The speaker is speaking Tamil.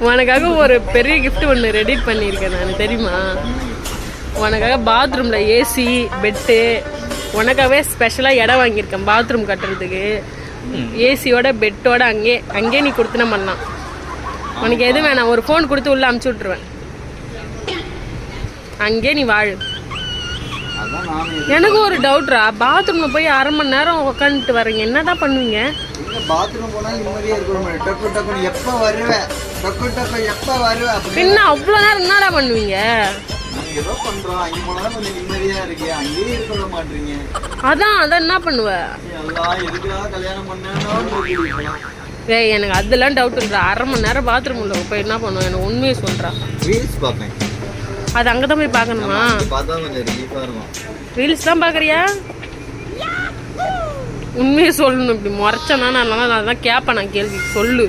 உனக்காக ஒரு பெரிய கிஃப்ட் ஒன்று ரெடி பண்ணியிருக்கேன் நான், தெரியுமா? உனக்காக பாத்ரூமில் ஏசி பெட்டு உனக்காகவே ஸ்பெஷலாக இடம் வாங்கியிருக்கேன் பாத்ரூம் கட்டுறதுக்கு. ஏசியோட பெட்டோட அங்கேயே நீ கொடுத்துன பண்ணலாம். உனக்கு எது வேணாம், ஒரு ஃபோன் கொடுத்து உள்ளே அமுச்சு விட்ருவேன், அங்கே நீ வாழு. எனக்கு ஒரு டவுட்ரா, பாத்ரூம்ல போய் 1/2 மணி நேரம் உட்காந்துட்டு வரீங்க, என்னதான் பண்ணுவீங்க? பின்ன அவ்வளோ நேரம் என்னடா பண்ணுவீங்க? அதான் என்ன பண்ணுவ? ஏய் எனக்கு அதெல்லாம் டவுட் இல்ல. 1/2 மணி நேரம் பாத்ரூம் உள்ள போய் என்ன பண்ணுவேன்? எனக்கு உண்மையை சொல்றா. அது அங்கதான் போய் பார்க்கணுமா? ரீல்ஸ் தான் பாக்குறியா? உண்மையை சொல்லணும். இப்படி முறைச்சனா நான் தான் கேட்பேன். நான் கேள்வி சொல்லு.